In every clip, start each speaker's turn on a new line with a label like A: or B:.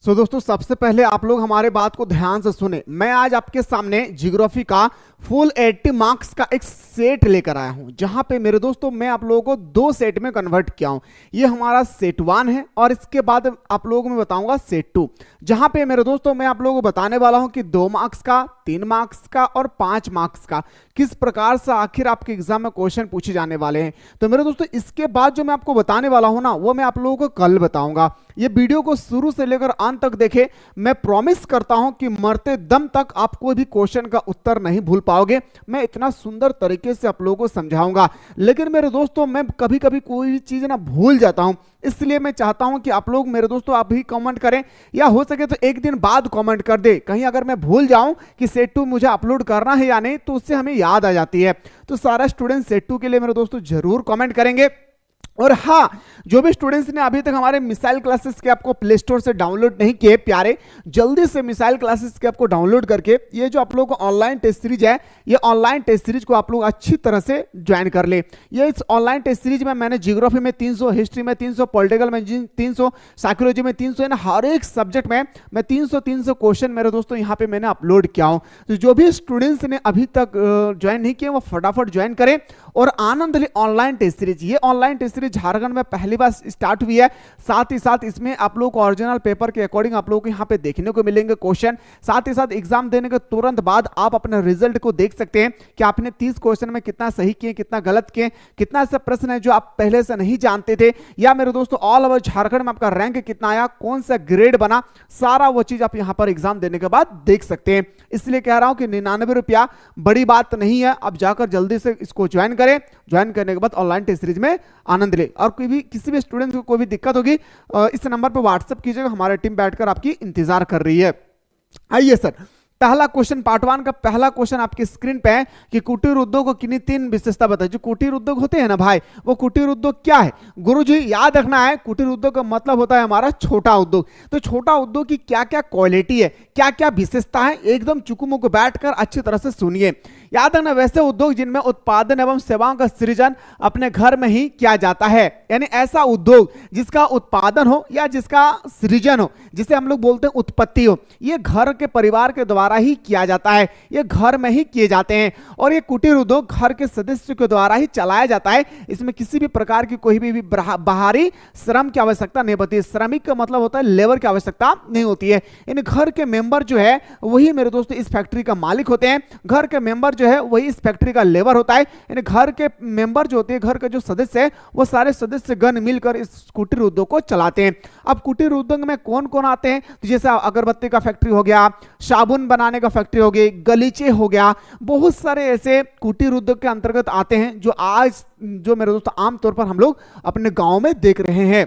A: दोस्तों सबसे पहले आप लोग हमारे बात को ध्यान से सुने। मैं आज आपके सामने ज्योग्राफी का फुल 80 मार्क्स का एक सेट लेकर आया हूं, जहां पे मेरे दोस्तों मैं आप लोगों को दो सेट में कन्वर्ट किया हूं। ये हमारा सेट 1 है और इसके बाद आप लोगों को मैं बताऊंगा सेट 2, जहां पे मेरे दोस्तों मैं आप लोगों को बताने वाला हूं कि 2 मार्क्स का, 3 मार्क्स का और 5 मार्क्स का किस प्रकार से आखिर आपके एग्जाम में क्वेश्चन पूछे जाने वाले हैं। तो मेरे दोस्तों इसके बाद जो मैं आपको बताने वाला हूं ना, वो मैं आप लोगों को कल बताऊंगा। ये वीडियो को शुरू से लेकर अंत तक देखें। मैं प्रॉमिस करता हूं कि मरते दम तक आप कोई भी क्वेश्चन का उत्तर नहीं भूल पाओगे। मैं इतना सुंदर तरीके से आप लोगों को समझाऊंगा, लेकिन मेरे दोस्तों मैं कभी कभी कोई भी चीज ना भूल जाता हूं। इसलिए मैं चाहता हूं कि आप लोग मेरे दोस्तों आप भी कमेंट करें, या हो सके तो एक दिन बाद कमेंट कर दे। कहीं अगर मैं भूल जाऊं कि सेट 2 मुझे अपलोड करना है या नहीं, तो उससे हमें याद आ जाती है। तो सारा स्टूडेंट सेट 2 के लिए मेरे दोस्तों जरूर कमेंट करेंगे। और हाँ, जो भी स्टूडेंट्स ने अभी तक हमारे मिसाइल क्लासेस के आपको प्ले स्टोर से डाउनलोड नहीं किए प्यारे, जल्दी से मिसाइल क्लासेस के आपको डाउनलोड करके ये जो आप लोगों को ऑनलाइन टेस्ट सीरीज है, ये ऑनलाइन टेस्ट सीरीज को आप लोग अच्छी तरह से ज्वाइन कर ले। ये इस ऑनलाइन टेस्ट सीरीज में मैंने ज्योग्राफी में 300, हिस्ट्री में 300, पॉलिटिकल में 300, साइकोलॉजी में 300, ना हर एक सब्जेक्ट में मैं 300 क्वेश्चन मेरे दोस्तों यहाँ पे मैंने अपलोड किया हूँ। तो जो भी स्टूडेंट्स ने अभी तक ज्वाइन नहीं किया वो फटाफट ज्वाइन करें और आनंद ले ऑनलाइन टेस्ट सीरीज। ये ऑनलाइन टेस्ट सीरीज झारखंड में पहली बार स्टार्ट हुई है। साथ ही साथ इसमें आप लोग को ओरिजिनल पेपर के अकॉर्डिंग आप लोगों को यहाँ पे देखने को मिलेंगे क्वेश्चन। साथ ही साथ एग्जाम देने के तुरंत बाद आप अपने रिजल्ट को देख सकते हैं कि आपने 30 क्वेश्चन में कितना सही किए, कितना गलत किए, कितना ऐसा प्रश्न है जो आप पहले से नहीं जानते थे, या मेरे दोस्तों ऑल ओवर झारखंड में आपका रैंक कितना आया, कौन सा ग्रेड बना, सारा वो चीज आप यहाँ पर एग्जाम देने के बाद देख सकते हैं। इसलिए कह रहा हूं कि 99 रुपया बड़ी बात नहीं है। अब जाकर जल्दी से इसको ज्वाइन करें। ज्वाइन करने के बाद ऑनलाइन टेस्ट सीरीज में आनंद ले। और कोई भी किसी भी स्टूडेंट को कोई भी दिक्कत होगी इस नंबर पर व्हाट्सएप कीजिएगा, हमारी टीम बैठकर आपकी इंतजार कर रही है। आइए सर, पहला क्वेश्चन पार्ट 1 का पहला क्वेश्चन आपकी स्क्रीन पे है कि कुटीर उद्योग की 3 विशेषता बताइए। जो कुटीर उद्योग होते हैं ना भाई, वो कुटीर उद्योग क्या है गुरुजी, याद रखना है। कुटीर उद्योग का मतलब होता है हमारा छोटा उद्योग। तो छोटा उद्योग की क्या क्या क्वालिटी है, क्या क्या विशेषता है, एकदम चुकुमुक बैठकर अच्छी तरह से सुनिए। याद रखना, वैसे उद्योग जिनमें उत्पादन एवं सेवाओं का सृजन अपने घर में ही किया जाता है, यानी ऐसा उद्योग जिसका उत्पादन हो या जिसका सृजन हो, जिसे हम लोग बोलते हैं उत्पत्ति हो, ये घर के परिवार के द्वारा ही किया जाता है, ये घर में ही किए जाते हैं। और ये कुटीर उद्योग घर के सदस्य के द्वारा ही चलाया जाता है। इसमें किसी भी प्रकार की कोई भी बाहरी श्रम की आवश्यकता नहीं होती है। श्रमिक का मतलब होता है लेबर की आवश्यकता नहीं होती है। इन घर के मेंबर जो है वही मेरे दोस्तों इस फैक्ट्री का मालिक होते हैं। घर के मेंबर जो है वही इस फैक्ट्री का लेबर होता है। यानी घर के मेंबर जो होते हैं, घर के जो सदस्य है, वो सारे सदस्य गण मिलकर इस कुटीर उद्योग को चलाते हैं। अब कुटीर उद्योग में कौन कौन आते हैं, तो जैसे अगरबत्ती का फैक्ट्री हो गया, साबुन बनाने का फैक्ट्री हो गई, गलीचे हो गया, बहुत सारे ऐसे कुटीर उद्योग के अंतर्गत आते हैं जो आज जो मेरे दोस्तों आमतौर पर हम लोग अपने गांव में देख रहे हैं।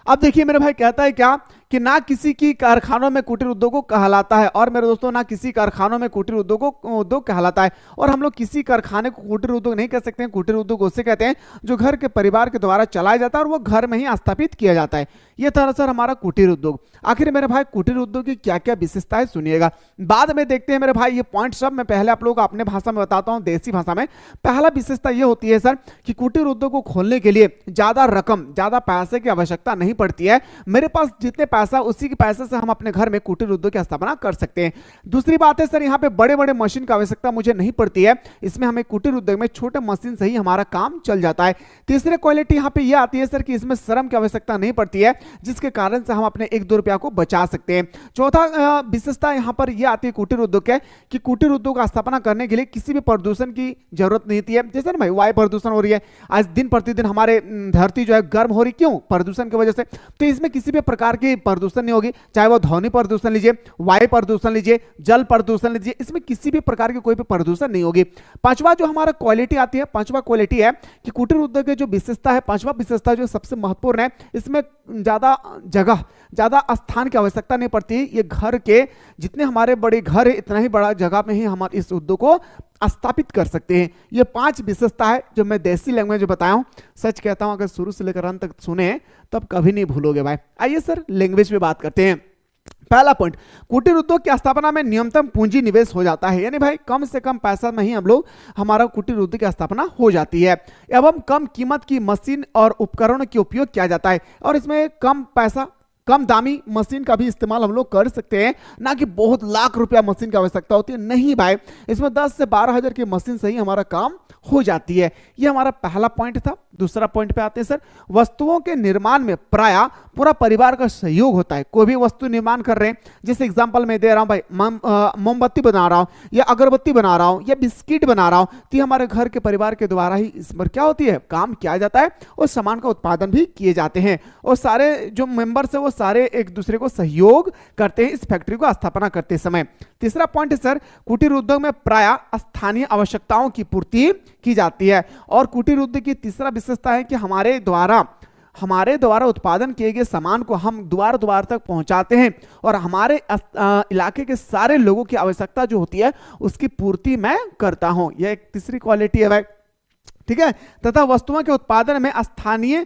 A: अब देखिए मेरे भाई कहता है क्या कि ना किसी की कारखानों में कुटीर उद्योग कहलाता है, और मेरे दोस्तों ना किसी कारखानों में कुटीर उद्योग कहलाता है। और हम लोग किसी कारखाने को कुटीर उद्योग नहीं कह सकते हैं। कुटीर उद्योग उसे कहते हैं जो घर के परिवार के द्वारा चलाया जाता है और वो घर में ही स्थापित किया जाता है। ये था सर हमारा कुटीर उद्योग। आखिर मेरे भाई कुटीर उद्योग की क्या क्या विशेषताएं सुनिएगा, बाद में देखते हैं मेरे भाई। ये पॉइंट सब मैं पहले आप लोगों को अपने भाषा में बताता हूँ, देसी भाषा में। पहला विशेषता ये होती है सर कि कुटीर उद्योग को खोलने के लिए ज्यादा रकम, ज्यादा पैसे की आवश्यकता नहीं पड़ती है। मेरे पास जितने पैसा, उसी के पैसे से हम अपने घर में कुटीर उद्योग की स्थापना कर सकते हैं। दूसरी बात है सर, यहाँ पे बड़े बड़े मशीन की आवश्यकता मुझे नहीं पड़ती है। इसमें हमें कुटीर उद्योग में छोटे मशीन से ही हमारा काम चल जाता है। तीसरी क्वालिटी यहाँ पे यह आती है सर कि इसमें श्रम की आवश्यकता नहीं पड़ती है, जिसके कारण से हम अपने 1-2 रुपया को बचा सकते हैं। चौथा विशेषता यहाँ पर यह आती है कुटीर उद्योग के कि कुटीर उद्योग का स्थापना करने के लिए किसी भी प्रदूषण की जरूरत नहीं होती है। जैसे ना भाई वायु प्रदूषण हो रही है, आज दिन प्रतिदिन हमारे धरती जो है गर्म हो रही, क्यों? प्रदूषण की वजह से। तो इसमें किसी भी प्रकार की प्रदूषण नहीं होगी, चाहे वो ध्वनि प्रदूषण लीजिए, वायु प्रदूषण लीजिए, जल प्रदूषण लीजिए, इसमें किसी भी प्रकार की कोई भी प्रदूषण नहीं होगी। पांचवा जो हमारा क्वालिटी आती है, पांचवा क्वालिटी है कि कुटीर उद्योग की जो विशेषता है, पांचवा विशेषता जो सबसे महत्वपूर्ण है, इसमें ज्यादा जगह, ज्यादा स्थान की आवश्यकता नहीं पड़ती। ये घर के जितने हमारे बड़े घर है, इतना ही बड़ा जगह में ही हम इस उद्योग को स्थापित कर सकते हैं। ये 5 विशेषता है जो मैं देसी लैंग्वेज में बताया हूं। सच कहता हूं, अगर शुरू से लेकर अंत तक सुने तब कभी नहीं भूलोगे भाई। आइए सर लैंग्वेज में बात करते हैं। पहला पॉइंट, कुटीर उद्योग की स्थापना में न्यूनतम पूंजी निवेश हो जाता है, यानी भाई कम से कम पैसा में ही हम लोग हमारा कुटीर उद्योग की स्थापना हो जाती है। एवं कम कीमत की मशीन और उपकरणों का उपयोग किया जाता है, और इसमें कम पैसा कम दामी मशीन का भी इस्तेमाल हम लोग कर सकते हैं, ना कि बहुत लाख रुपया मशीन की आवश्यकता होती है। नहीं भाई, इसमें 10 से 12 हजार की मशीन से ही हमारा काम हो जाती है। ये हमारा पहला पॉइंट था। दूसरा पॉइंट पे आते हैं सर, वस्तुओं के निर्माण में प्रायः पूरा परिवार का सहयोग होता है। कोई भी वस्तु निर्माण कर रहे हैं, जैसे एग्जांपल मैं दे रहा हूं भाई, मोमबत्ती बना रहा हूं या अगरबत्ती बना रहा हूं या बिस्किट बना रहा हूं, तो ये हमारे घर के परिवार के द्वारा ही इस पर क्या होती है, काम किया जाता है और सामान का उत्पादन भी किए जाते हैं। और सारे जो मेंबर्स है वो सारे एक दूसरे को सहयोग करते हैं इस फैक्ट्री को स्थापना करते समय। तीसरा पॉइंट है सर, कुटीर उद्योग में प्रायः स्थानीय आवश्यकताओं की पूर्ति की जाती है। और कुटीर उद्योग की तीसरा विशेषता है कि हमारे द्वारा उत्पादन किए गए सामान को हम द्वार द्वार तक पहुंचाते हैं और हमारे इलाके के सारे लोगों की आवश्यकता जो होती है उसकी पूर्ति मैं करता हूं। यह एक तीसरी क्वालिटी है भाई, ठीक है। तथा वस्तुओं के उत्पादन में स्थानीय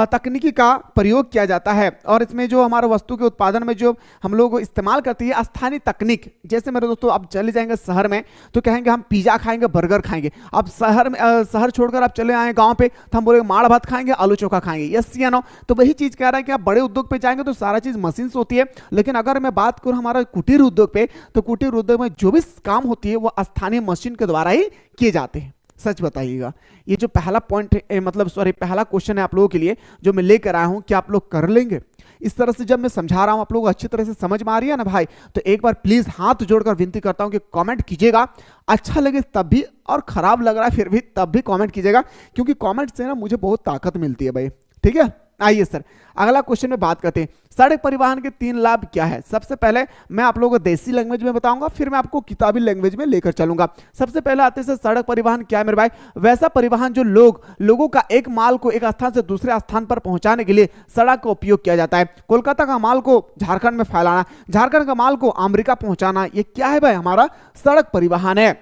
A: तकनीकी का प्रयोग किया जाता है। और इसमें जो हमारे वस्तु के उत्पादन में जो हम लोग इस्तेमाल करते हैं स्थानीय तकनीक, जैसे मेरे दोस्तों आप चले जाएंगे शहर में तो कहेंगे हम पिज्जा खाएंगे, बर्गर खाएंगे। अब शहर छोड़कर आप चले आए गांव पे तो हम बोलेंगे माड़ भात खाएंगे, आलू चोखा खाएंगे, यस या नो। तो वही चीज कह रहा है कि आप बड़े उद्योग पे जाएंगे तो सारा चीज मशीन से होती है, लेकिन अगर मैं बात करूं हमारा कुटीर उद्योग पे, तो कुटीर उद्योग में जो भी काम होती है वो स्थानीय मशीन के द्वारा ही किए जाते हैं। सच बताइएगा, ये जो पहला पॉइंट पहला क्वेश्चन है आप लोगों के लिए जो मैं लेकर आया हूं, क्या आप लोग कर लेंगे? इस तरह से जब मैं समझा रहा हूं आप लोग अच्छी तरह से समझ में आ रही है ना भाई? तो एक बार प्लीज हाथ जोड़कर विनती करता हूं कि कमेंट कीजिएगा। अच्छा लगे तब भी और खराब लग रहा है फिर भी तब भी कमेंट कीजिएगा, क्योंकि कमेंट से ना मुझे बहुत ताकत मिलती है भाई, ठीक है। आइए सर अगला क्वेश्चन में बात करते हैं, सड़क परिवहन के 3 लाभ क्या है। सबसे पहले मैं आप लोगों को देसी लैंग्वेज में बताऊंगा, फिर मैं आपको किताबी लैंग्वेज में लेकर चलूंगा। सबसे पहले आते हैं सड़क परिवहन क्या है मेरे भाई? वैसा परिवहन जो लोगों का एक माल को एक स्थान से दूसरे स्थान पर पहुंचाने के लिए सड़क का उपयोग किया जाता है। कोलकाता का माल को झारखंड में फैलाना, झारखंड का माल को अमेरिका पहुंचाना, ये क्या है भाई? हमारा सड़क परिवहन है।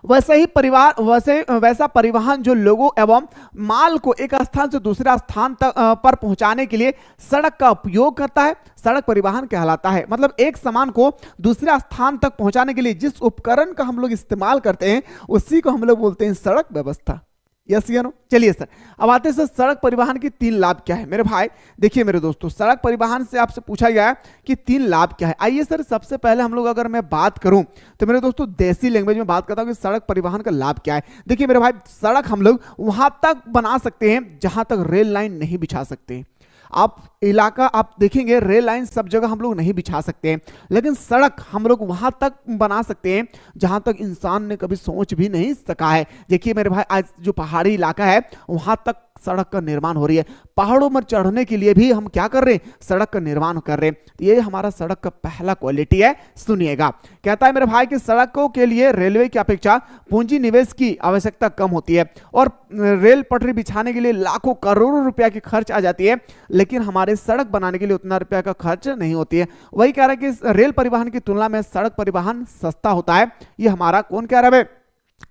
A: वैसा परिवहन जो लोगों एवं माल को एक स्थान से दूसरे स्थान तक पर पहुंचाने के लिए सड़क का उपयोग करता है, सड़क परिवहन कहलाता है। मतलब एक सामान को दूसरे स्थान तक पहुंचाने के लिए जिस उपकरण का हम लोग इस्तेमाल करते हैं उसी को हम लोग बोलते हैं सड़क व्यवस्था। यस या नो? चलिए सर अब आते हैं सर सड़क परिवहन की 3 लाभ क्या है मेरे भाई? देखिए मेरे दोस्तों, सड़क परिवहन से आपसे पूछा गया है कि 3 लाभ क्या है। आइए सर सबसे पहले हम लोग अगर मैं बात करूं तो मेरे दोस्तों देसी लैंग्वेज में बात करता हूं कि सड़क परिवहन का लाभ क्या है। देखिए मेरे भाई, सड़क हम लोग वहां तक बना सकते हैं जहां तक रेल लाइन नहीं बिछा सकते। आप देखेंगे रेल लाइन सब जगह हम लोग नहीं बिछा सकते हैं, लेकिन सड़क हम लोग वहां तक बना सकते हैं जहां तक इंसान ने कभी सोच भी नहीं सका है। देखिए मेरे भाई, आज जो पहाड़ी इलाका है वहां तक सड़क का निर्माण हो रही है। पहाड़ों में चढ़ने के लिए भी हम क्या कर रहे हैं? सड़क का निर्माण कर रहे हैं। ये हमारा सड़क का पहला क्वालिटी है। सुनिएगा, कहता है मेरे भाई कि सड़कों के लिए रेलवे की अपेक्षा पूंजी निवेश की आवश्यकता कम होती है और रेल पटरी बिछाने के लिए लाखों करोड़ों रुपया की खर्च आ जाती है, लेकिन हमारे सड़क बनाने के लिए उतना रुपया का खर्च नहीं होती है। वही कह रहा है कि रेल परिवहन की तुलना में सड़क परिवहन सस्ता होता है। ये हमारा कौन कह रहा है?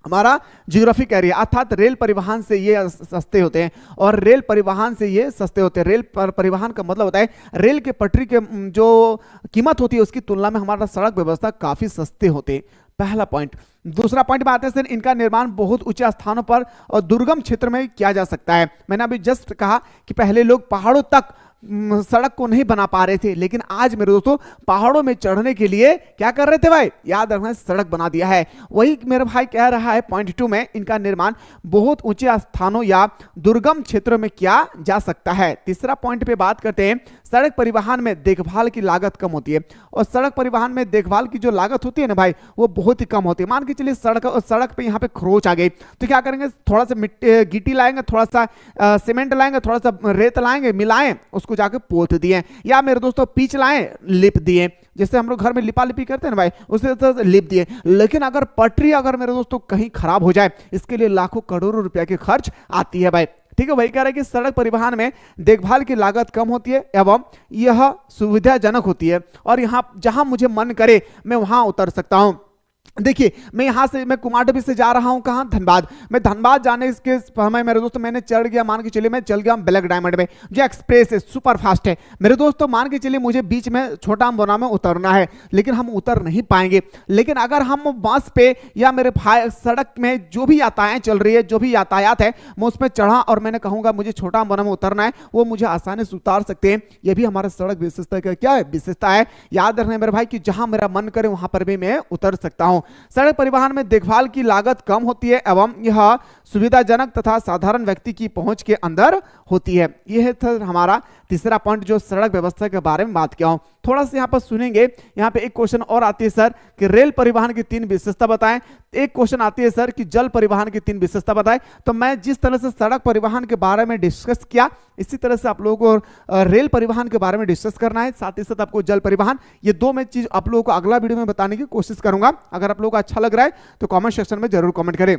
A: हमारा ज्योग्राफी कह रही है, अर्थात रेल परिवहन से ये सस्ते होते हैं और रेल परिवहन से ये सस्ते होते हैं। रेल परिवहन का मतलब होता है रेल के पटरी के जो कीमत होती है उसकी तुलना में हमारा सड़क व्यवस्था काफी सस्ते होते हैं। पहला पॉइंट। दूसरा पॉइंट में आते हैं सर, इनका निर्माण बहुत ऊंचे स्थानों पर और दुर्गम क्षेत्र में किया जा सकता है। मैंने अभी जस्ट कहा कि पहले लोग पहाड़ों तक सड़क को नहीं बना पा रहे थे, लेकिन आज मेरे दोस्तों पहाड़ों में चढ़ने के लिए क्या कर रहे थे भाई? याद रखना, सड़क बना दिया है। वही मेरे भाई कह रहा है पॉइंट 2 में, इनका निर्माण बहुत ऊंचे स्थानों या दुर्गम क्षेत्रों में किया जा सकता है। तीसरा पॉइंट पे बात करते हैं, सड़क परिवहन में देखभाल की लागत कम होती है। और सड़क परिवहन में देखभाल की जो लागत होती है ना भाई, वो बहुत ही कम होती है। मान के चलिए सड़क पे यहाँ पे खरोच आ गई तो क्या करेंगे? थोड़ा सा गिट्टी लाएंगे, थोड़ा सा सीमेंट लाएंगे, थोड़ा सा रेत लाएंगे, मिलाएं, उसको जाके पोत दिए, या मेरे दोस्तों पिच लाएं, लिप दिए, जैसे हम लोग घर में लिपा लिपी करते हैं ना भाई, उसे तो लिप दिए। लेकिन अगर पटरी मेरे दोस्तों कहीं खराब हो जाए, इसके लिए लाखों करोड़ों रुपया की खर्च आती है भाई। ठीक है, वही कह रहा है कि सड़क परिवहन में देखभाल की लागत कम होती है एवं यह सुविधाजनक होती है और यहां जहां मुझे मन करे मैं वहां उतर सकता हूं। देखिए मैं यहां से मैं कुमारडबी से जा रहा हूं कहां, धनबाद। मैं धनबाद जाने के समय मेरे दोस्तों मैंने चढ़ गया, मान के चलिए मैं चल गया ब्लैक डायमंड में, जो एक्सप्रेस है, सुपर फास्ट है मेरे दोस्तों। मान के चलिए मुझे बीच में छोटा अम्बोना में उतरना है, लेकिन हम उतर नहीं पाएंगे। लेकिन अगर हम बस पे या मेरे सड़क में जो भी यातायात चल रही है, जो भी यातायात है, मैं उस पर चढ़ा और मैंने कहूंगा मुझे छोटा अम्बोना में उतरना है, वो मुझे आसानी से उतार सकते हैं। यह भी हमारा सड़क विशेषता का क्या है, विशेषता है। याद रखना मेरे भाई कि जहां मेरा मन करे वहां पर भी मैं उतर सकता हूं। सड़क परिवहन में देखभाल की लागत कम होती है एवं यह सुविधाजनक तथा साधारण व्यक्ति की पहुंच के अंदर होती है। यह था हमारा तीसरा पॉइंट जो सड़क व्यवस्था के बारे में बात किया हूं। थोड़ा सा यहां पर सुनेंगे, यहां पे एक क्वेश्चन और आती है सर कि रेल परिवहन की 3 विशेषता बताएं। एक क्वेश्चन आती है सर कि जल परिवहन की 3 विशेषता बताएं। तो मैं जिस तरह से सड़क परिवहन के बारे में डिस्कस किया, इसी तरह से आप लोगों को रेल परिवहन के बारे में डिस्कस करना है, साथ ही साथ आपको जल परिवहन, ये 2 मैं चीज आप लोगों को अगला वीडियो में बताने की कोशिश करूंगा। अगर आप लोगों को अच्छा लग रहा है तो कमेंट सेक्शन में जरूर कमेंट करें।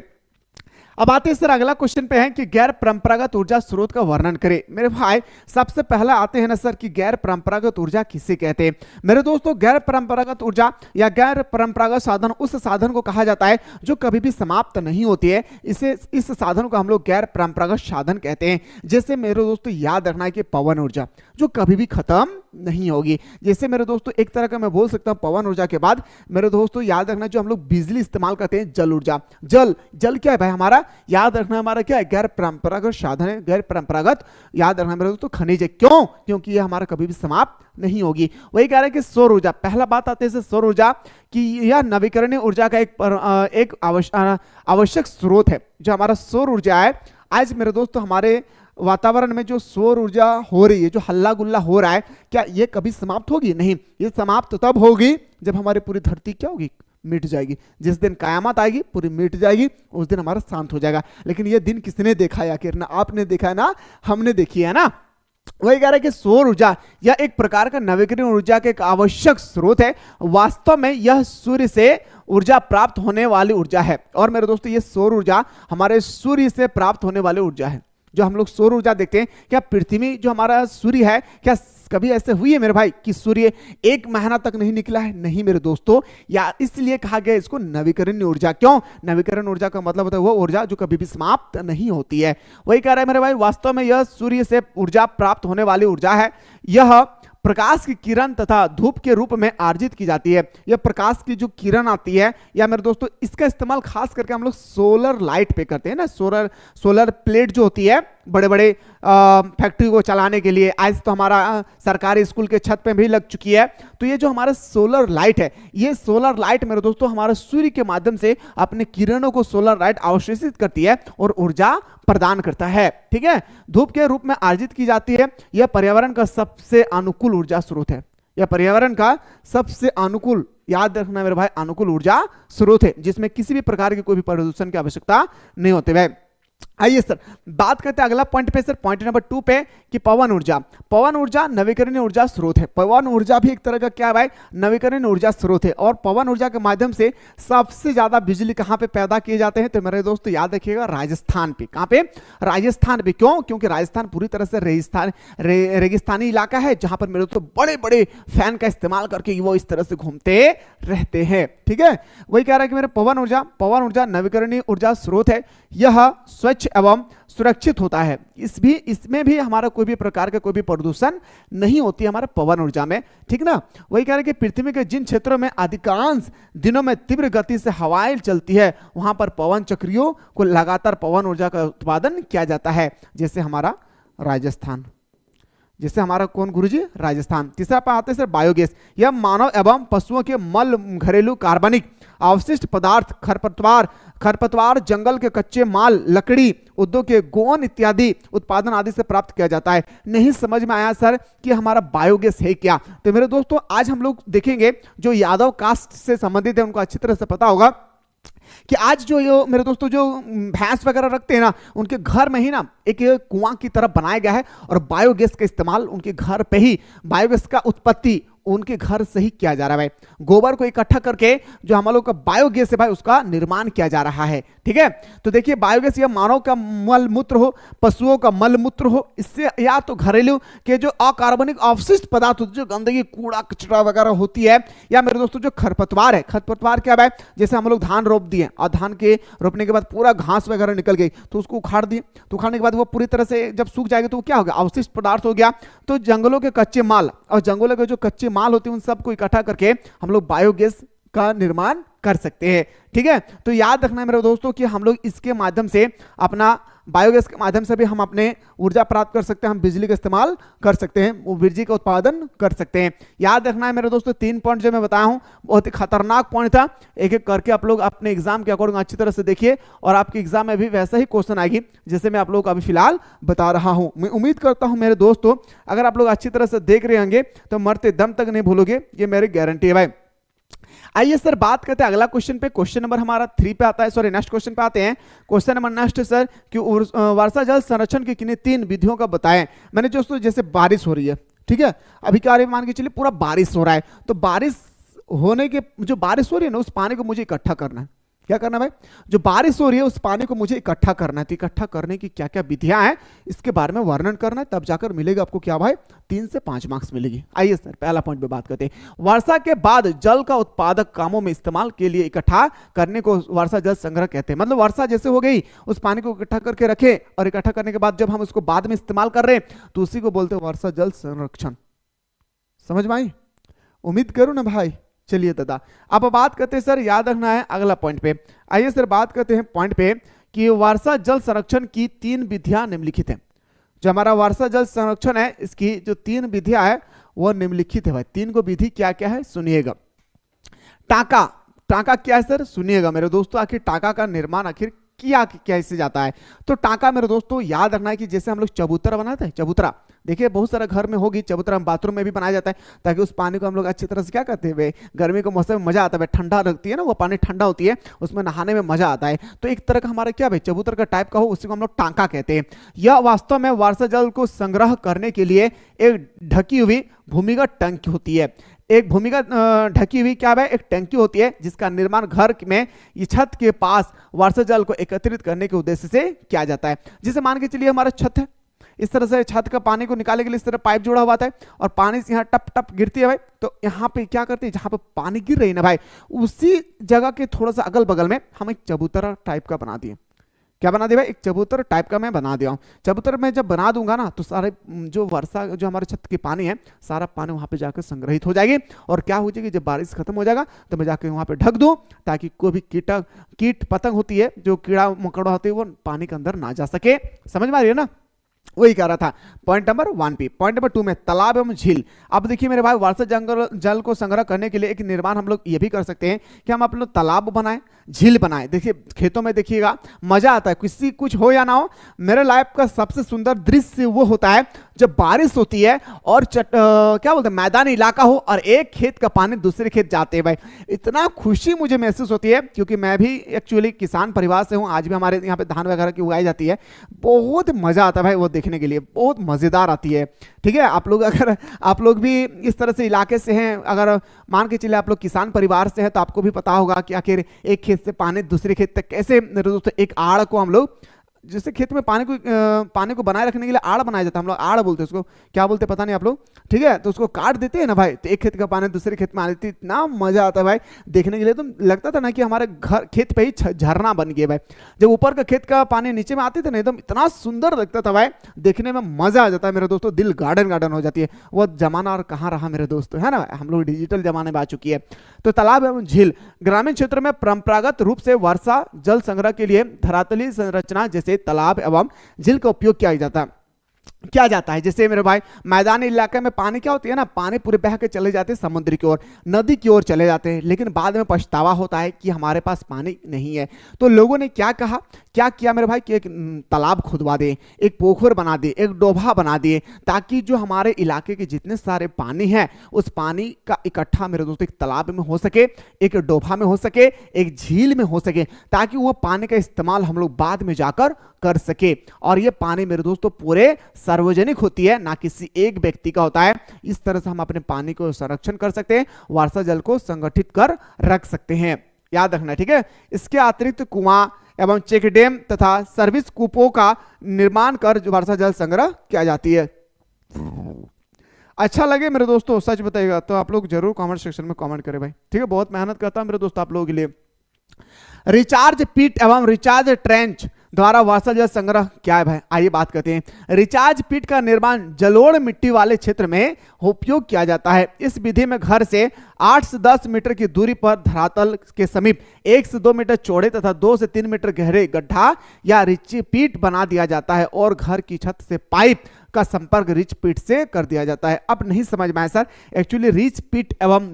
A: अब आते हैं सर अगला क्वेश्चन पे है कि गैर परंपरागत ऊर्जा स्रोत का वर्णन करें। मेरे भाई सबसे पहला आते हैं ना सर कि गैर परंपरागत ऊर्जा किसे कहते हैं। मेरे दोस्तों गैर परंपरागत ऊर्जा या गैर परंपरागत साधन उस साधन को कहा जाता है जो कभी भी समाप्त नहीं होती है। इस साधन को हम लोग गैर परंपरागत साधन कहते हैं। जैसे मेरे दोस्तों याद रखना है कि पवन ऊर्जा जो कभी भी खत्म नहीं होगी। जैसे मेरे दोस्तों एक तरह का मैं बोल सकता हूं पवन ऊर्जा के बाद मेरे दोस्तों याद रखना जो हम लोग बिजली इस्तेमाल करते हैं जल ऊर्जा। जल क्या है भाई हमारा, याद रखना हमारा क्या है, गैर परंपरागत साधन है। गैर परंपरागत याद रखना मेरे दोस्तों खनिज है। क्यों? क्योंकि ये हमारा कभी भी समाप्त नहीं होगी। वही कह रहे हैं कि सौर ऊर्जा, पहला बात आते हैं सौर ऊर्जा कि यह नवीकरणीय ऊर्जा का एक आवश्यक स्रोत है। जो हमारा सौर ऊर्जा है, आज मेरे दोस्तों हमारे वातावरण में जो सौर ऊर्जा हो रही है, जो हल्ला गुल्ला हो रहा है, क्या ये कभी समाप्त होगी? नहीं, ये समाप्त तब होगी जब हमारी पूरी धरती क्या होगी, मिट जाएगी। जिस दिन कयामत आएगी, पूरी मिट जाएगी, उस दिन हमारा शांत हो जाएगा। लेकिन ये दिन किसने देखा है आखिर? ना आपने देखा है ना हमने देखी है ना। वही कह रहा है कि सौर ऊर्जा यह एक प्रकार का नवीकरणीय ऊर्जा का एक आवश्यक स्रोत है। वास्तव में यह सूर्य से ऊर्जा प्राप्त होने वाली ऊर्जा है। और मेरे दोस्तों ये सौर ऊर्जा हमारे सूर्य से प्राप्त होने वाली ऊर्जा है। जो हम लोग सौर ऊर्जा देखते हैं, क्या पृथ्वी जो हमारा सूर्य है, क्या कभी ऐसे हुई है मेरे भाई कि सूर्य 1 महीना तक नहीं निकला है? नहीं मेरे दोस्तों, या इसलिए कहा गया इसको नवीकरणीय ऊर्जा। क्यों? नवीकरण ऊर्जा का मतलब होता है वो ऊर्जा जो कभी भी समाप्त नहीं होती है। वही कह रहा है मेरे भाई वास्तव में यह सूर्य से ऊर्जा प्राप्त होने वाली ऊर्जा है। यह प्रकाश की किरण तथा धूप के रूप में अर्जित की जाती है। यह प्रकाश की जो किरण आती है, या मेरे दोस्तों इसका इस्तेमाल खास करके हम लोग सोलर लाइट पे करते हैं ना। सोलर प्लेट जो होती है बड़े बड़े फैक्ट्री को चलाने के लिए, आज तो हमारा सरकारी स्कूल के छत पे भी लग चुकी है। तो ये जो हमारा सोलर लाइट है, ये सोलर लाइट मेरे दोस्तों हमारे सूर्य के माध्यम से अपने किरणों को सोलर लाइट अवशोषित करती है और ऊर्जा प्रदान करता है। ठीक है, धूप के रूप में अर्जित की जाती है। यह पर्यावरण का सबसे अनुकूल ऊर्जा स्रोत है। यह पर्यावरण का सबसे अनुकूल, याद रखना मेरे भाई, अनुकूल ऊर्जा स्रोत है, जिसमें किसी भी प्रकार की कोई भी प्रदूषण की आवश्यकता नहीं होती है। आइए सर बात करते हैं अगला पॉइंट पे सर, पॉइंट नंबर 2 पे कि पवन ऊर्जा। पवन ऊर्जा नवीकरणीय ऊर्जा स्रोत है। पवन ऊर्जा भी एक तरह का क्या है भाई, नवीकरणीय ऊर्जा स्रोत है। और पवन ऊर्जा के माध्यम से सबसे ज्यादा बिजली कहां पे पैदा किए जाते हैं? तो मेरे दोस्तों याद रखिएगा राजस्थान पे। कहां पे? राजस्थान पे। क्यों? क्योंकि राजस्थान पूरी तरह से रेगिस्तानी इलाका है, जहां पर मेरे दोस्तों बड़े बड़े फैन का इस्तेमाल करके वो इस तरह से घूमते रहते हैं। ठीक है, वही कह रहा है कि मेरे पवन ऊर्जा नवीकरणीय ऊर्जा स्रोत है। यह स्वच्छ एवं सुरक्षित होता है। इसमें भी हमारा कोई भी प्रकार का कोई भी प्रदूषण नहीं होती है हमारे पवन ऊर्जा में। ठीक ना, वही कह रहे हैं कि पृथ्वी के जिन क्षेत्रों में अधिकांश दिनों में तीव्र गति से हवाएं चलती है, वहां पर पवन चक्रियों को लगातार पवन ऊर्जा का उत्पादन किया जाता है। जैसे हमारा राजस्थान, जैसे हमारा कौन गुरुजी? राजस्थान। तीसरा पे आते हैं सर बायोगैस। यह मानव एवं पशुओं के मल, घरेलू कार्बनिक अवशिष्ट पदार्थ, खरपतवार, जंगल के कच्चे माल, लकड़ी, उद्योग के गोन इत्यादि उत्पादन आदि से प्राप्त किया जाता है। नहीं समझ में आया सर कि हमारा बायोगैस है क्या? तो मेरे दोस्तों आज हम लोग देखेंगे जो यादव कास्ट से संबंधित है, उनको अच्छी तरह से पता होगा कि आज जो मेरे दोस्तों जो भैंस वगैरह रखते हैं ना, उनके घर में ही ना एक कुआं की तरह बनाया गया है और बायोगैस का इस्तेमाल उनके घर पे ही, बायोगैस का उत्पत्ति उनके घर से ही किया जा रहा है भाई। गोबर को इकट्ठा करके जो हम लोग का बायोगैस है भाई उसका निर्माण किया जा रहा है। ठीक है, तो देखिए बायोगैस या मानव का मल मूत्र हो, पशुओं का मल मूत्र हो, इससे या तो घरेलू के जो अकार्बनिक अवशिष्ट पदार्थ होते जो गंदगी कूड़ा कचरा वगैरह होती है, या मेरे दोस्तों जो खरपतवार है, खरपतवार क्या है, जैसे हम लोग धान रोप दिए और धान के रोपने के बाद पूरा घास वगैरह निकल गई तो उसको उखाड़ दिए, तो उखाड़ने के बाद वो पूरी तरह से जब सूख जाएगा तो वो क्या हो गया, अवशिष्ट पदार्थ हो गया। तो जंगलों के कच्चे माल और जंगलों के जो कच्चे माल होते हैं उन सबको इकट्ठा करके हम लोग बायोगैस का निर्माण कर सकते हैं। ठीक है, तो याद रखना है मेरे दोस्तों कि हम लोग इसके माध्यम से अपना बायोगैस के माध्यम से भी हम अपने ऊर्जा प्राप्त कर सकते हैं, हम बिजली का इस्तेमाल कर सकते हैं, वो बिजली का उत्पादन कर सकते हैं। याद रखना है मेरे दोस्तों 3 पॉइंट जो मैं बताया हूं बहुत ही खतरनाक पॉइंट था, एक एक करके आप लोग अपने एग्जाम के अकॉर्डिंग अच्छी तरह से देखिए और आपके एग्जाम में भी वैसा ही क्वेश्चन आएगी जैसे मैं आप लोग को अभी फिलहाल बता रहा हूं। मैं उम्मीद करता हूं मेरे दोस्तों अगर आप लोग अच्छी तरह से देख रहे होंगे तो मरते दम तक नहीं भूलोगे, ये मेरी गारंटी है भाई। आइए सर बात करते हैं अगला क्वेश्चन पे, क्वेश्चन नंबर हमारा 3 पे आता है, सॉरी नेक्स्ट क्वेश्चन पे आते हैं। क्वेश्चन नंबर नेक्स्ट सर कि वर्षा जल संरक्षण की किन्हीं 3 विधियों का बताएं। मैंने दोस्तों जैसे बारिश हो रही है, ठीक है, अभी क्या मान के चलिए पूरा बारिश हो रहा है, तो बारिश होने के जो बारिश हो रही है ना उस पानी को मुझे इकट्ठा करना है। क्या करना भाई, जो बारिश हो रही है उस पानी को मुझे इकट्ठा करना है, तो इकट्ठा करने की क्या क्या विधियां हैं इसके बारे में वर्णन करना है, तब जाकर मिलेगा आपको क्या भाई 3 से 5 मार्क्स मिलेगी। आइए सर पहला पॉइंट पे बात करते हैं। वर्षा के बाद जल का उत्पादक कामों में इस्तेमाल के लिए इकट्ठा करने को वर्षा जल संग्रह कहते हैं। मतलब वर्षा जैसे हो गई उस पानी को इकट्ठा करके रखे और इकट्ठा करने के बाद जब हम उसको बाद में इस्तेमाल कर रहे हैं तो उसी को बोलते हैं वर्षा जल संरक्षण। समझ में आई? उम्मीद करूं ना भाई। चलिए दादा अब बात करते हैं सर, याद रखना है अगला पॉइंट पे। आइए सर बात करते हैं पॉइंट पे कि वर्षा जल संरक्षण की 3 विधियां निम्नलिखित हैं। जो हमारा वर्षा जल संरक्षण है इसकी जो 3 विधियां है वो निम्नलिखित है भाई। 3 को विधि क्या क्या है सुनिएगा। टाका, टाका क्या है सर सुनिएगा मेरे दोस्तों, आखिर टाका का निर्माण आखिर किया कैसे जाता है। तो टाका मेरे दोस्तों याद रखना है कि जैसे हम लोग चबूतरा बनाते हैं, चबूतरा देखिए बहुत सारा घर में होगी, चबूतरा बाथरूम में भी बनाया जाता है ताकि उस पानी को हम लोग अच्छी तरह से क्या करते हैं, गर्मी के मौसम में मजा आता है, ठंडा रखती है ना वो पानी, ठंडा होती है उसमें नहाने में मजा आता है। तो एक तरह का हमारा क्या भाई चबूतर का टाइप का हो उसी को हम लोग टांका कहते हैं। यह वास्तव में वर्षा जल को संग्रह करने के लिए एक ढकी हुई भूमिगत टंकी होती है। एक भूमिगत ढकी हुई क्या है, एक टंकी होती है जिसका निर्माण घर में ये छत के पास वर्षा जल को एकत्रित करने के उद्देश्य से किया जाता है। जैसे मान के चलिए हमारा छत है, इस तरह से छत का पानी को निकालने के लिए इस तरह पाइप जोड़ा हुआ था और पानी से यहाँ टप टप गिरती है भाई, तो यहाँ पे क्या करते हैं जहाँ पे पानी गिर रही है ना भाई उसी जगह के थोड़ा सा अगल बगल में हम एक चबूतरा टाइप का बना दिए। क्या बना दिया भाई, एक चबूतर टाइप का मैं बना दिया हूँ। चबूतर में जब बना दूंगा ना तो सारे जो वर्षा जो हमारे छत की पानी है सारा पानी वहां पे जाकर संग्रहित हो जाएगी और क्या हो जाएगी जब बारिश खत्म हो जाएगा तो मैं जाकर वहां पे ढक दूं ताकि कोई भी कीट पतंग होती है जो कीड़ा मकोड़ा होती है वो पानी के अंदर ना जा सके। समझ में आ रही है ना, वही कह रहा था। पॉइंट नंबर 1 पे। पॉइंट नंबर 2 में तालाब एवं झील। अब देखिए मेरे भाई वर्षा जल को संग्रह करने के लिए एक निर्माण हम लोग ये भी कर सकते हैं कि हम अपने तालाब बनाएं, झील बनाएं। देखिए खेतों में देखिएगा मजा आता है, किसी कुछ हो या ना हो। मेरे लाइफ का सबसे सुंदर दृश्य वो होता है जब बारिश होती है और क्या बोलते हैं मैदानी इलाका हो और एक खेत का पानी दूसरे खेत जाते हैं भाई, इतना खुशी मुझे महसूस होती है क्योंकि मैं भी एक्चुअली किसान परिवार से हूँ। आज भी हमारे यहाँ पे धान वगैरह की उगाई जाती है, बहुत मजा आता है भाई वो देखने के लिए, बहुत मजेदार आती है। ठीक है, आप लोग अगर आप लोग भी इस तरह से इलाके से हैं, अगर मान के चलिए आप लोग किसान परिवार से हैं तो आपको भी पता होगा कि आखिर एक खेत से पानी दूसरे खेत तक कैसे, दोस्तों एक आड़ को हम लोग जैसे खेत में पानी को बनाए रखने के लिए आड़ बनाया जाता है, हम लोग आड़ बोलते हैं उसको, क्या बोलते हैं पता नहीं आप लोग। ठीक है, तो उसको काट देते हैं ना भाई तो एक खेत का पानी दूसरे खेत में आ जाती है, इतना मजा आता है भाई देखने के लिए। तो लगता था ना कि हमारे घर खेत पे ही झरना बन गया भाई, जब ऊपर का खेत का पानी नीचे में आते थे ना एकदम इतना सुंदर लगता था भाई, देखने में मजा आ जाता है मेरे दोस्तों, दिल गार्डन गार्डन हो जाती है। वो जमाना और कहाँ रहा मेरे दोस्तों, है ना, हम लोग डिजिटल जमाने में आ चुकी है। तो तालाब एवं झील ग्रामीण क्षेत्र में परंपरागत रूप से वर्षा जल संग्रह के लिए धरातलीय संरचना जैसे तालाब एवं झील का उपयोग किया जाता है। जैसे मेरे भाई मैदानी इलाके में पानी क्या होती है ना, पानी पूरे बह के चले जाते हैं समुद्र की ओर, नदी की ओर चले जाते हैं, लेकिन बाद में पछतावा होता है कि हमारे पास पानी नहीं है। तो लोगों ने क्या किया मेरे भाई कि एक तालाब खुदवा दे, एक पोखर बना दे, एक डोभा बना दिए ताकि जो हमारे इलाके के जितने सारे पानी है उस पानी का इकट्ठा मेरे दोस्तों एक तालाब में हो सके, एक डोभा में हो सके, एक झील में हो सके, ताकि वो पानी का इस्तेमाल हम लोग बाद में जाकर कर सके। और ये पानी मेरे दोस्तों पूरे सार्वजनिक होती है, ना किसी एक व्यक्ति का होता है। इस तरह से हम अपने पानी को संरक्षण कर सकते हैं, वर्षा जल को संगठित कर रख सकते हैं, याद रखना, ठीक है। इसके अतिरिक्त कुआं एवं चेक डैम तथा सर्विस कूपों का निर्माण कर वर्षा जल संग्रह किया जाती है। अच्छा लगे मेरे दोस्तों, सच बताइएगा तो आप लोग जरूर कमेंट सेक्शन में कमेंट करें भाई, ठीक है। बहुत मेहनत करता हूं मेरे दोस्त आप लोगों के लिए। रिचार्ज पिट एवं रिचार्ज ट्रेंच द्वारा वर्षा जल संग्रह क्या है भाई, आइए बात करते हैं। रिचार्ज पिट का निर्माण जलोढ़ मिट्टी वाले क्षेत्र में उपयोग किया जाता है। इस विधि में घर से 8 से 10 मीटर की दूरी पर धरातल के समीप 1 से 2 मीटर चौड़े तथा 2 से 3 मीटर गहरे गड्ढा या रिच पिट बना दिया जाता है और घर की छत से पाइप का संपर्क रिच पिट से कर दिया जाता है। अब नहीं समझ में आया सर, एक्चुअली रिच पिट एवं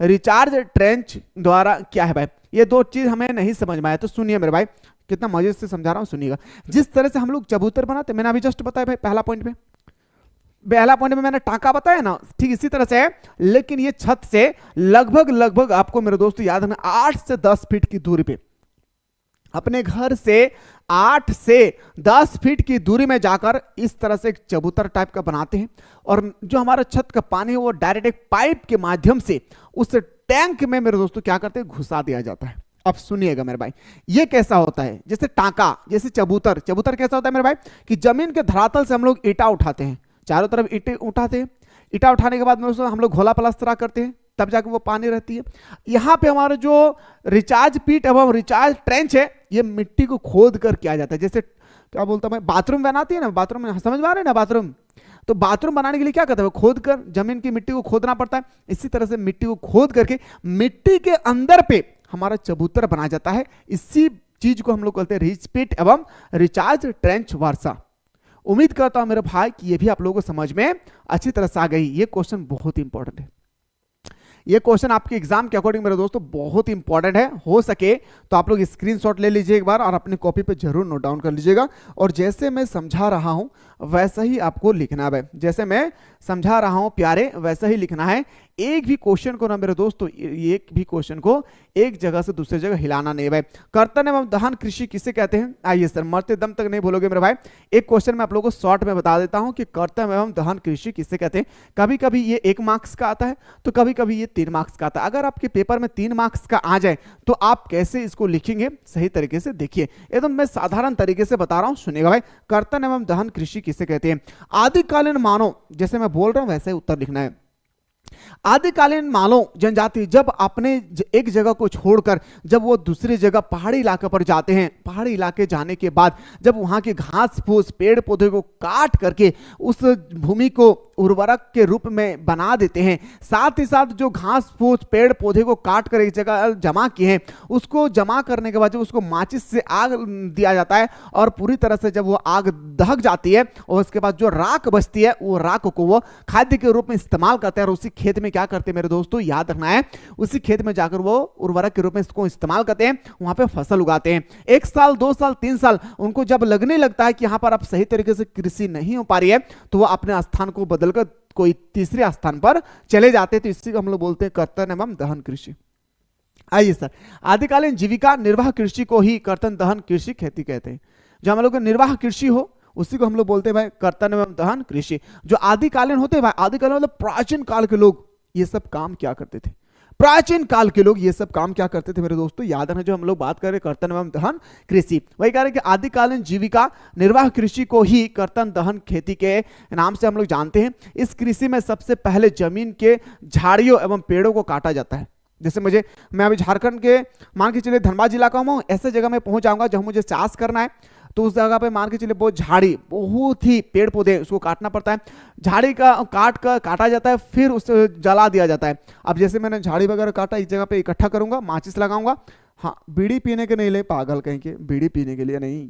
A: रिचार्ज ट्रेंच द्वारा क्या है भाई, ये दो चीज हमें नहीं समझ में आया। तो सुनिए मेरे भाई, कितना मजे से समझा रहा हूं, सुनिएगा। जिस तरह से हम लोग चबूतर बनाते, मैंने अभी जस्ट बताया भाई पहला पॉइंट में मैंने टांका बताया ना, ठीक इसी तरह से है। लेकिन ये छत से लगभग आपको मेरे दोस्तों याद है 8 से 10 फीट की दूरी पे, अपने घर से 8 से 10 फीट की दूरी में जाकर इस तरह से एक चबूतर टाइप का बनाते हैं और जो हमारा छत का पानी है वो डायरेक्ट एक पाइप के माध्यम से उस टैंक में मेरे दोस्तों क्या करते हैं, घुसा दिया जाता है। अब सुनिएगा मेरे भाई, ये कैसा होता है, जैसे टांका, जैसे चबूतर कैसा होता है मेरे भाई कि जमीन के धरातल से हम लोग ईटा उठाते हैं, चारों तरफ ईटे उठाते हैं। ईटा उठाने के बाद में हम लोग घोला प्लास्टरा करते हैं, तब जाके वो पानी रहती है। यहां पे हमारा जो रिचार्ज पिट एवं रिचार्ज ट्रेंच है, ये मिट्टी को खोद कर किया जाता है। जैसे क्या बोलता मैं, बाथरूम बनाती है ना, बाथरूम में समझ में आ रहे हैं ना, बाथरूम, तो बाथरूम बनाने के लिए क्या करता है, खोद कर जमीन की मिट्टी को खोदना पड़ता है। इसी तरह से मिट्टी को खोद करके मिट्टी के अंदर पे हमारा चबूतर बनाया जाता है। इसी चीज को हम लोग कहते हैं रिच पिट एवं रिचार्ज ट्रेंच वर्षा। उम्मीद करता हूं मेरे भाई कि ये भी आप लोगों को समझ में अच्छी तरह से आ गई। ये क्वेश्चन बहुत इंपॉर्टेंट है, ये क्वेश्चन आपके एग्जाम के अकॉर्डिंग मेरे दोस्तों बहुत इंपॉर्टेंट है। हो सके तो आप लोग स्क्रीनशॉट ले लीजिए एक बार और अपनी कॉपी पे जरूर नोट डाउन कर लीजिएगा। और जैसे मैं समझा रहा हूं वैसा ही आपको लिखना है, जैसे मैं समझा रहा हूं प्यारे वैसा ही लिखना है। एक भी क्वेश्चन को ना मेरे दोस्तों, एक भी क्वेश्चन को एक जगह से दूसरी जगह हिलाना नहीं भाई। कर्तन एवं दहन कृषि किसे कहते हैं, आइए सर मरते दम तक नहीं भूलोगे मेरे भाई। एक क्वेश्चन मैं आप लोगों को शॉर्ट में बता देता हूं कि कर्तन एवं दहन कृषि किसे कहते हैं। कभी कभी ये 1 मार्क्स का आता है तो कभी कभी ये 3 मार्क्स का आता है। अगर आपके पेपर में 3 मार्क्स का आ जाए तो आप कैसे इसको लिखेंगे, सही तरीके से देखिए, एकदम मैं साधारण तरीके से बता रहा हूं, सुनिएगा भाई। कर्तन एवं दहन कृषि किसे कहते हैं। आदिकालीन मानव, जैसे मैं बोल रहा हूं वैसे उत्तर लिखना है। आदिकालीन मानव जनजाति जब अपने एक जगह को छोड़कर जब वो दूसरी जगह पहाड़ी इलाके पर जाते हैं, पहाड़ी इलाके जाने के बाद जब वहां के घास फूस पेड़ पौधे को काट करके उस भूमि को उर्वरक के रूप में बना देते हैं, साथ ही साथ जो घास फूस पेड़ पौधे को काट कर एक जगह जमा किए हैं, उसको जमा करने के बाद जब उसको माचिस से आग दिया जाता है और पूरी तरह से जब वो आग दहक जाती है और उसके बाद जो राख बचती है वो राख को वो खाद्य के रूप में इस्तेमाल करते हैं। और उसी खेत में क्या करते हैं मेरे दोस्तों, याद रखना है, उसी खेत में जाकर वो उर्वरक के रूप में इसको इस्तेमाल करते हैं, वहां पे फसल उगाते हैं। 1 साल 2 साल 3 साल उनको जब लगने लगता है कि यहां पर अब सही तरीके से कृषि नहीं हो पा रही है तो वो अपने स्थान को बदलकर कोई तीसरे स्थान पर चले जाते हैं। तो इसी को हम लोग बोलते हैं कर्तन एवं दहन कृषि। आइए सर, आदिकालीन जीविका निर्वाह कृषि को ही कर्तन दहन कृषि खेती कहते हैं। जो हम लोग का निर्वाह कृषि हो उसी को हम लोग बोलते हैं भाई कर्तन एवं दहन कृषि। जो आदिकालीन होते हैं भाई, आदिकालीन मतलब प्राचीन काल के लोग ये सब काम क्या करते थे, प्राचीन काल के लोग ये सब काम क्या करते थे मेरे दोस्तों, याद है। जो हम लोग बात करें कर्तन एवं दहन कृषि, वही कह रहे हैं कि आदिकालीन जीविका निर्वाह कृषि को ही कर्तन दहन खेती के नाम से हम लोग जानते हैं। इस कृषि में सबसे पहले जमीन के झाड़ियों एवं पेड़ों को काटा जाता है। जैसे मैं अभी झारखंड के मान के चलिए धनबाद जिला का हूँ, ऐसे जगह में पहुंच जाऊंगा जहां मुझे चाष करना है, तो उस जगह पे मान के चलिए बहुत झाड़ी, बहुत ही पेड़ पौधे, उसको काटना पड़ता है। झाड़ी का काटा जाता है, फिर उसे जला दिया जाता है। अब जैसे मैंने झाड़ी वगैरह काटा, इस जगह पे इकट्ठा करूंगा, माचिस लगाऊंगा। हाँ, बीड़ी पीने के नहीं ले पागल कहीं के, बीड़ी पीने के लिए नहीं,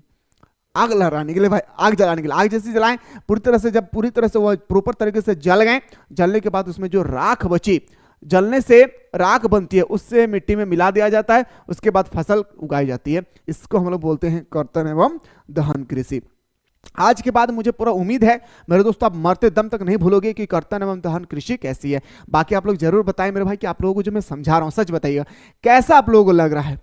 A: आग लगाने के लिए भाई, आग जलाने के लिए। आग जैसी जलाएं पूरी तरह से, जब पूरी तरह से वो प्रॉपर तरीके से जल गए, जलने के बाद उसमें जो राख बची, जलने से राख बनती है, उससे मिट्टी में मिला दिया जाता है, उसके बाद फसल उगाई जाती है। इसको हम लोग बोलते हैं कर्तन एवं दहन कृषि। आज के बाद मुझे पूरा उम्मीद है मेरे दोस्तों आप मरते दम तक नहीं भूलोगे कि कर्तन एवं दहन कृषि कैसी है। बाकी आप लोग जरूर बताएं मेरे भाई कि आप लोगों को जो मैं समझा रहा हूं सच बताइएगा कैसा आप लोगों को लग रहा है।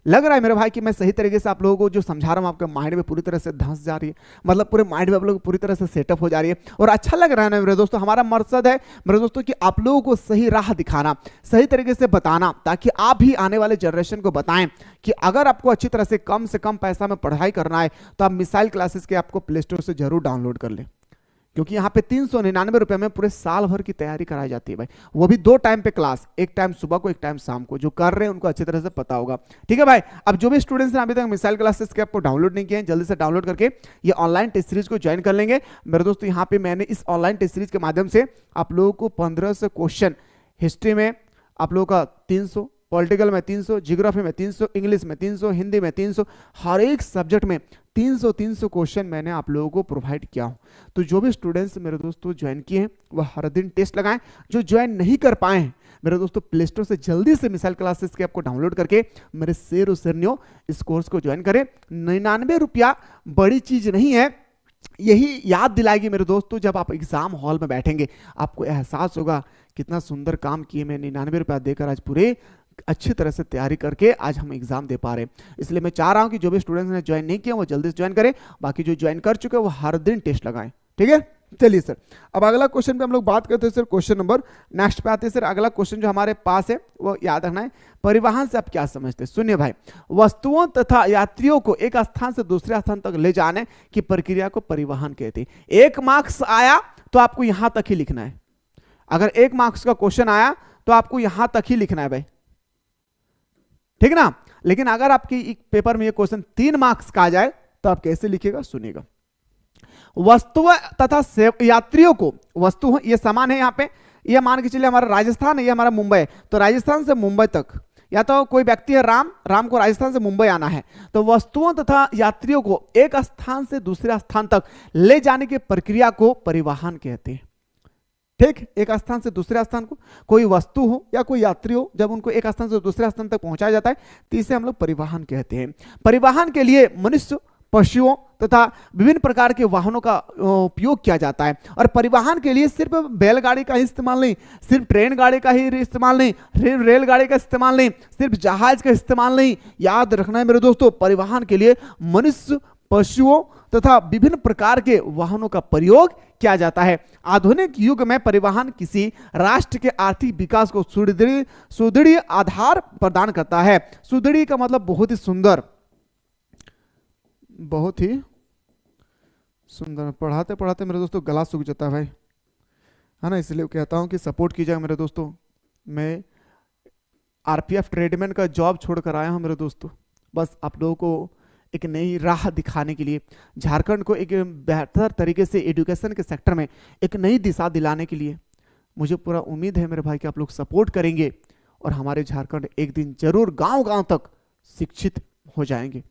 A: लग रहा है मेरे भाई कि मैं सही तरीके से आप लोगों को जो समझा रहा हूँ आपके माइंड में पूरी तरह से धंस जा रही है, मतलब पूरे माइंड में आप लोगों को पूरी तरह से सेटअप हो जा रही है और अच्छा लग रहा है ना मेरे दोस्तों। हमारा मकसद है मेरे दोस्तों कि आप लोगों को सही राह दिखाना, सही तरीके से बताना, ताकि आप भी आने वाले जनरेशन को बताएं कि अगर आपको अच्छी तरह से कम पैसा में पढ़ाई करना है तो आप मिसाइल क्लासेस के आपको प्ले स्टोर से जरूर डाउनलोड कर लें, क्योंकि यहाँ पे 399 रुपए में पूरे साल भर की तैयारी कराई जाती है भाई, वो भी 2 टाइम पे क्लास, एक टाइम सुबह को एक टाइम शाम को। जो कर रहे हैं उनको अच्छी तरह से पता होगा, ठीक है भाई। अब जो भी स्टूडेंट्स ने अभी तक मिसाइल क्लासेस के आपको डाउनलोड नहीं किए हैं, जल्दी से डाउनलोड करके ये ऑनलाइन टेस्ट सीरीज को ज्वाइन कर लेंगे मेरे दोस्तों। यहाँ पे मैंने इस ऑनलाइन टेस्ट सीरीज के माध्यम से आप लोगों को 1500 क्वेश्चन, हिस्ट्री में आप लोगों का 300, पॉलिटिकल में 300, ज्योग्राफी में 300, इंग्लिश में 300, हिंदी में 300, हर एक सब्जेक्ट में 300 क्वेश्चन मैंने आप लोगों को प्रोवाइड किया हूं। तो जो भी स्टूडेंट्स मेरे दोस्तों ज्वाइन किए हैं वह हर दिन टेस्ट लगाएं। जो ज्वाइन नहीं कर पाए हैं मेरे दोस्तों, प्ले स्टोर से जल्दी से मिसाइल क्लासेस के आपको डाउनलोड करके मेरे शेर और शेरनियों इस कोर्स को ज्वाइन करें। 99 रुपया बड़ी चीज नहीं है, यही याद दिलाएगी मेरे दोस्तों। जब आप एग्जाम हॉल में बैठेंगे आपको एहसास होगा कितना सुंदर काम किए मैं 99 रुपया देकर आज पूरे अच्छी तरह से तैयारी करके आज हम एग्जाम दे पा रहे हैं। इसलिए मैं चाह रहा हूं कि जो भी स्टूडेंट्स ने ज्वाइन नहीं किया वो जल्दी से ज्वाइन करें, बाकी जो ज्वाइन कर चुके हैं वो हर दिन टेस्ट लगाएं, ठीक है। चलिए सर, अब अगला क्वेश्चन पे हम लोग बात करते हैं सर। क्वेश्चन नंबर नेक्स्ट पे आते हैं सर। अगला क्वेश्चन जो हमारे पास है वो याद रखना है, परिवहन से आप क्या समझते हैं। सुनिए भाई, वस्तुओं तथा यात्रियों को एक स्थान से दूसरे स्थान तक ले जाने की प्रक्रिया को परिवहन कहते हैं। 1 मार्क्स आया तो आपको यहां तक ही लिखना है। अगर 1 मार्क्स का क्वेश्चन आया तो आपको यहां तक ही लिखना है भाई, ठीक ना। लेकिन अगर आपकी पेपर में ये क्वेश्चन 3 मार्क्स का आ जाए तो आप कैसे लिखिएगा, सुनिएगा। वस्तुओं तथा यात्रियों को, वस्तु ये सामान है, यहाँ पे ये मान के चलिए हमारा राजस्थान है, ये हमारा मुंबई है, तो राजस्थान से मुंबई तक, या तो कोई व्यक्ति है राम को राजस्थान से मुंबई आना है, तो वस्तुओं तथा यात्रियों को एक स्थान से दूसरे स्थान तक ले जाने की प्रक्रिया को परिवहन कहते हैं, ठीक। एक स्थान से दूसरे स्थान को कोई वस्तु हो या कोई यात्री हो, जब उनको एक स्थान से दूसरे स्थान तक पहुंचाया जाता है तो इसे हम लोग परिवहन कहते हैं। परिवहन के लिए मनुष्य, पशुओं तथा विभिन्न प्रकार के वाहनों का उपयोग किया जाता है। और परिवहन के लिए सिर्फ बैलगाड़ी का ही इस्तेमाल नहीं, सिर्फ ट्रेन गाड़ी का ही इस्तेमाल नहीं, रेलगाड़ी का इस्तेमाल नहीं, सिर्फ जहाज का इस्तेमाल नहीं। याद रखना है मेरे दोस्तों, परिवहन के लिए मनुष्य, पशुओं तथा विभिन्न प्रकार के वाहनों का प्रयोग किया जाता है। आधुनिक युग में परिवहन किसी राष्ट्र के आर्थिक विकास को सुदृढ़ आधार प्रदान करता है। सुदृढ़ का मतलब बहुत ही सुंदर, बहुत ही सुंदर। पढ़ाते पढ़ाते मेरे दोस्तों गला सूख जाता है भाई, है ना, इसलिए कहता हूं कि सपोर्ट कीजिएगा मेरे दोस्तों। मैं आरपीएफ ट्रेडमैन का जॉब छोड़कर आया हूं मेरे दोस्तों, बस आप लोगों को एक नई राह दिखाने के लिए, झारखंड को एक बेहतर तरीके से एजुकेशन के सेक्टर में एक नई दिशा दिलाने के लिए। मुझे पूरा उम्मीद है मेरे भाई कि आप लोग सपोर्ट करेंगे और हमारे झारखंड एक दिन जरूर गांव-गांव तक शिक्षित हो जाएंगे।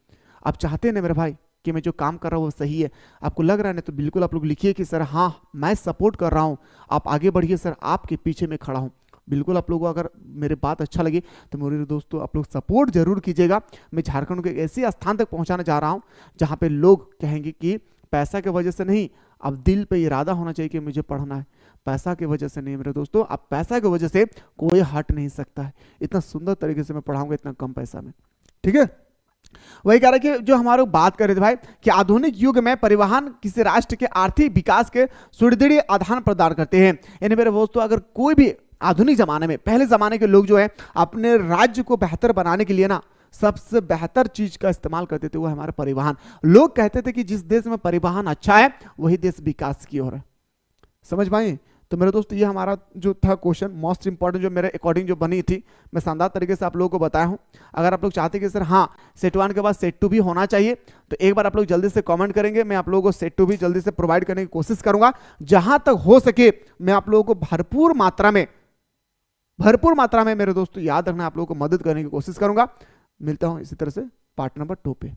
A: आप चाहते हैं ना मेरे भाई कि मैं जो काम कर रहा हूँ वो सही है, आपको लग रहा है ना, तो बिल्कुल आप लोग लिखिए कि सर हाँ मैं सपोर्ट कर रहा हूँ, आप आगे बढ़िए सर, आपके पीछे मैं खड़ा हूँ। बिल्कुल आप लोगों को अगर मेरे बात अच्छा लगे तो मेरे दोस्तों आप लोग सपोर्ट जरूर कीजिएगा। मैं झारखंड को एक ऐसे स्थान तक पहुंचाना चाह रहा हूं जहां पे लोग कहेंगे कि पैसा की वजह से नहीं, अब दिल पे इरादा होना चाहिए कि मुझे पढ़ना है, पैसा की वजह से नहीं मेरे दोस्तों। अब पैसा की वजह से कोई हट नहीं सकता है, इतना सुंदर तरीके से मैं पढ़ाऊंगा इतना कम पैसा में, ठीक है। वही कह रहा है कि जो हमारे बात कर रहे थे भाई कि आधुनिक युग में परिवहन किसी राष्ट्र के आर्थिक विकास के सुदृढ़ आधार प्रदान करते हैं। यानी मेरे दोस्तों अगर कोई भी आधुनिक जमाने में, पहले जमाने के लोग जो है अपने राज्य को बेहतर बनाने के लिए ना सबसे बेहतर चीज का इस्तेमाल करते थे वो हमारा परिवहन। लोग कहते थे कि जिस देश में परिवहन अच्छा है वही देश विकास की ओर है। समझ पाए? तो मेरे दोस्त ये हमारा जो था क्वेश्चन मोस्ट इंपॉर्टेंट जो मेरे अकॉर्डिंग जो बनी थी, मैं शानदार तरीके से आप लोगों को बताया हूं। अगर आप लोग चाहते कि सर हाँ सेट 1 के बाद सेट 2 भी होना चाहिए तो एक बार आप लोग जल्दी से कमेंट करेंगे, मैं आप लोगों को सेट 2 भी जल्दी से प्रोवाइड करने की कोशिश करूंगा। जहां तक हो सके मैं आप लोगों को भरपूर मात्रा में मेरे दोस्तों याद रखना आप लोगों को मदद करने की कोशिश करूंगा। मिलता हूं इसी तरह से पार्ट नंबर 2 पे।